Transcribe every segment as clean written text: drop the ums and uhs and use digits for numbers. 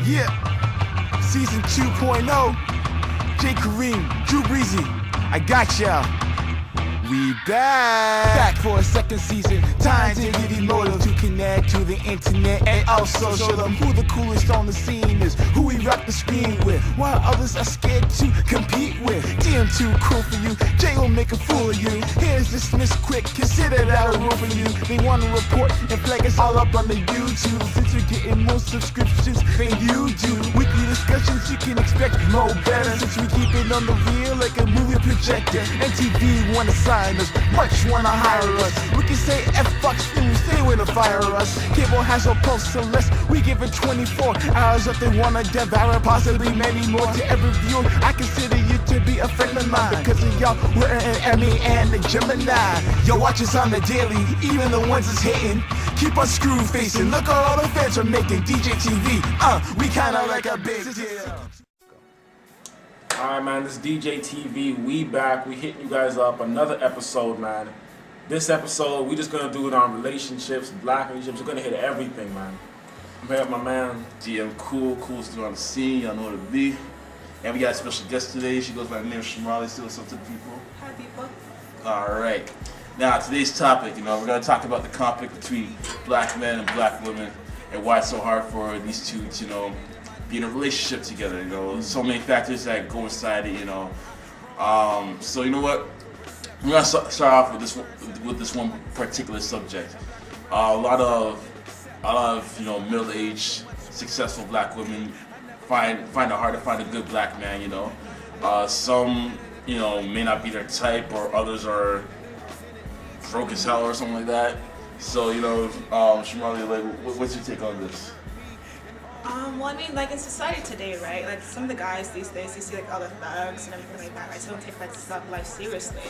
Yeah, season 2.0. J. Kareem, Drew Breezy, I got y'all. We back for a second season. Time to give you motive to connect to the internet and also show them who the coolest on the scene is, who we rock the screen with, while others are scared to compete with. DM too cool for you, Jay will make a fool of you. Here's dismissed quick, consider that a rule for you. They want to report and flag us all up on the YouTube, since you're getting more subscriptions than you do. Weekly discussions, you can expect no better, since we keep it on the real like a movie projector. MTV wanna sign us, much wanna hire us. We can say F Fox News, they wanna fire us. Cable has no pulse unless we give it 24 hours if they wanna devour, possibly many more. To every viewer, I consider you to be a friend of mine, because of y'all, we're an Emmy and a Gemini. Yo, watch us on the daily, even the ones that's hating. Keep us screw facing, look at all the fans are making. DJ TV, we kinda like a big deal. Alright, man, this is DJ TV. We back. We hitting you guys up. Another episode, man. This episode, we just gonna do it on relationships, black relationships. We're gonna hit everything, man. I'm here with my man. GM cool still on the scene, y'all know what it be. And we got a special guest today. She goes by the name of Shamali. Say what's up to the people. Hi, people. Alright. Now, today's topic, we're gonna talk about the conflict between black men and black women and why it's so hard for these two to, be in a relationship together, so many factors that go inside it, So you know what? We're gonna start off with this one particular subject. A lot of middle-aged, successful black women find it hard to find a good black man. Some may not be their type, or others are broke as hell or something like that. So Shamali, what's your take on this? Well, I mean, like in society today, right? Like some of the guys these days, you see like all the thugs and everything like that, right? So don't take like life seriously.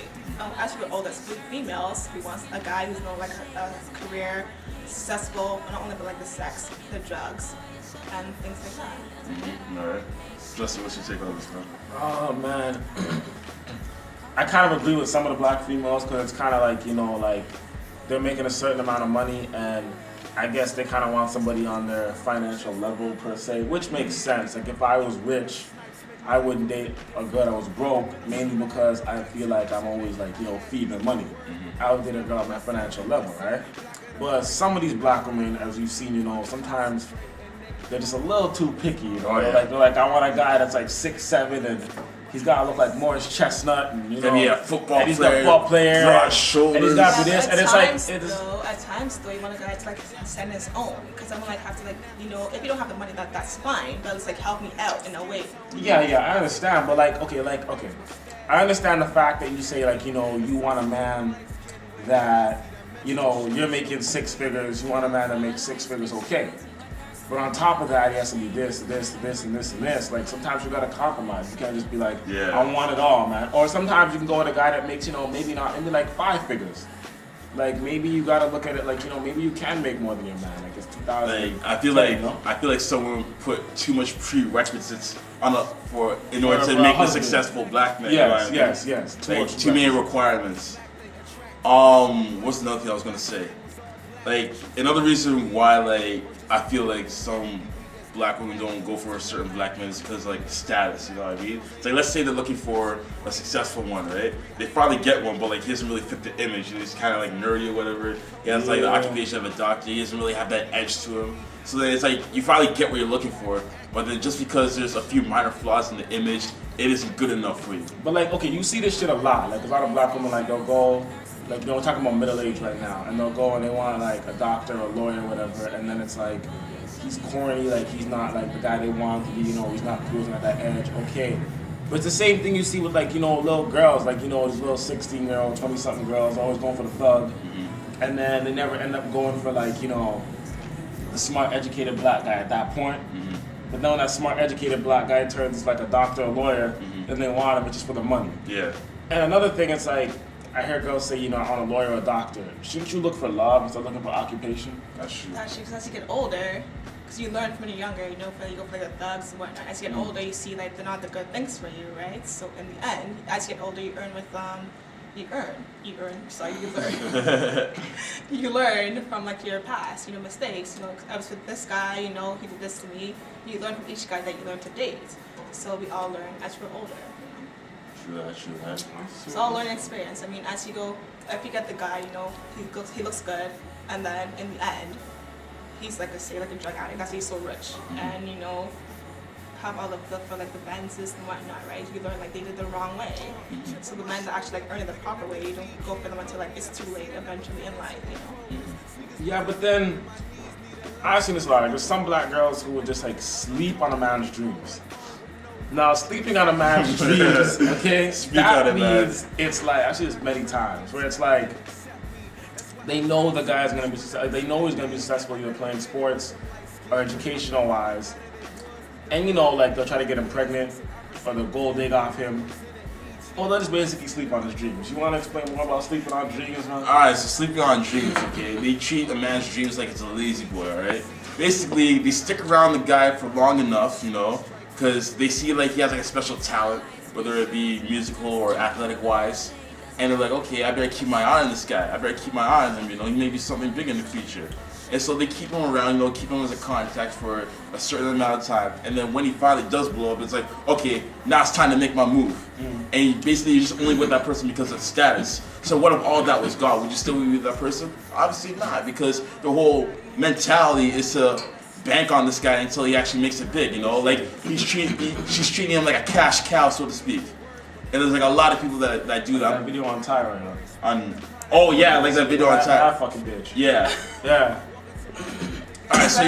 As for all the females, who wants a guy who's not like a career, successful, not only but like the sex, the drugs, and things like that. Mm-hmm. All right, Justin, what's your take on this, man? Oh man, I kind of agree with some of the black females, because it's kind of like they're making a certain amount of money, and I guess they kind of want somebody on their financial level per se, which makes sense. Like if I was rich, I wouldn't date a girl that was broke, mainly because I feel like I'm always feeding money. I would date a girl at my financial level, right? But some of these black women, as you've seen, sometimes they're just a little too picky. Oh, yeah. They're like, I want a guy that's like 6'7" and he's gotta look like Morris Chestnut, and football and he's player, a football player, broad shoulders, and he's got to be this, and it's like at times though, you want a guy to like send his own, because I'm like have to if you don't have the money, that's fine, but it's like help me out in a way. Yeah, I understand, but okay, I understand the fact that you say you want a man that you're making 6 figures, you want a man that makes 6 figures, okay. But on top of that, he has to be this, and this. Like sometimes you gotta compromise. You can't just be like, I want it all, man. Or sometimes you can go with a guy that makes, maybe like 5 figures. Like maybe you gotta look at it like, maybe you can make more than your man. Like it's 2000. I feel like someone put too much prerequisites in order to make a successful black man. Yes. Too many requirements. What's another thing I was gonna say? Like another reason why I feel like some black women don't go for a certain black man is because status, you know what I mean? It's like let's say they're looking for a successful one, right? They probably get one, but he doesn't really fit the image. He's kind of nerdy or whatever. He has the occupation of a doctor. He doesn't really have that edge to him. So then it's you finally get what you're looking for, but then just because there's a few minor flaws in the image, it isn't good enough for you. But you see this shit a lot. Like a lot of black women they'll go. We're talking about middle age right now, and they'll go and they want a doctor or a lawyer or whatever, and then it's he's corny, he's not the guy they want to be, he's not cruising at that edge, okay. But it's the same thing you see with little girls, these little 16-year-old, 20-something girls always going for the thug, and then they never end up going for the smart, educated black guy at that point. But then when that smart, educated black guy turns a doctor or lawyer, then they want him just for the money. Yeah. And another thing, it's I hear girls say, I want a lawyer or a doctor. Shouldn't you look for love instead of looking for occupation? That's true. Actually, because as you get older, because you learn from when you're younger, you go for the thugs and whatnot. As you get older, you see they're not the good things for you, right? So in the end, as you get older, you earn with You learn from like your past, mistakes. I was with this guy, he did this to me. You learn from each guy that you learn to date. So we all learn as we're older. True that. It's all learning experience. I mean, as you go, if you get the guy, he looks good, and then in the end, he's like a drug addict. That's why he's so rich, and have all of the the Benzes and whatnot, right? You learn like they did the wrong way. So the men that actually earn it the proper way, you don't go for them until it's too late eventually in life, Yeah, but then I've seen this a lot. There's some black girls who would just sleep on a man's dreams. Now, sleeping on a man's dreams, okay, that means it's I've seen this many times where it's they know the guy's gonna be successful. They know he's gonna be successful either playing sports or educational wise. And they'll try to get him pregnant or they'll gold dig off him. Or they'll just basically sleep on his dreams. You want to explain more about sleeping on dreams, man? Alright, so sleeping on dreams, okay? They treat a man's dreams like it's a lazy boy, alright? Basically, they stick around the guy for long enough, because they see he has a special talent, whether it be musical or athletic wise. And they're like, okay, I better keep my eye on this guy. I better keep my eye on him, he may be something big in the future. And so they keep him around, keep him as a contact for a certain amount of time. And then when he finally does blow up, it's like, okay, now it's time to make my move. And basically you're just only with that person because of status. So what if all that was gone? Would you still be with that person? Obviously not, because the whole mentality is to bank on this guy until he actually makes it big, she's treating him like a cash cow, so to speak. And there's a lot of people that do that. That video on Ty right now. Oh yeah, that video on Ty. That fucking bitch. Yeah. Yeah. Alright, so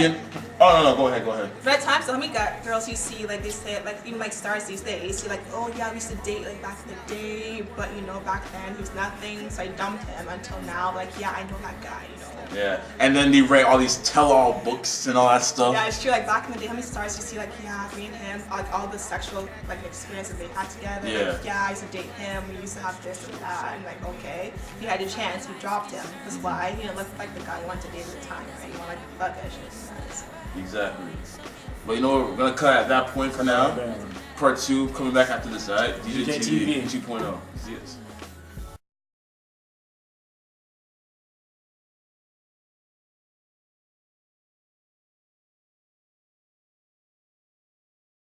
oh no, go ahead. But at times, how many girls you see, they say, even stars these days, you're oh yeah, we used to date back in the day, but back then he was nothing, so I dumped him until now, yeah, I know that guy, Yeah, and then they write all these tell-all books and all that stuff. Yeah, it's true, back in the day, how many stars you see, yeah, me and him, all the sexual, experiences they had together, Yeah. Yeah, I used to date him, we used to have this and that, and okay, you had your chance, you dropped him, that's why, look like the guy you want to date at the time, right, you want thuggish, Exactly. But we're gonna cut at that point for now. Part 2 coming back after this, alright? DJ TV 2.0. See us.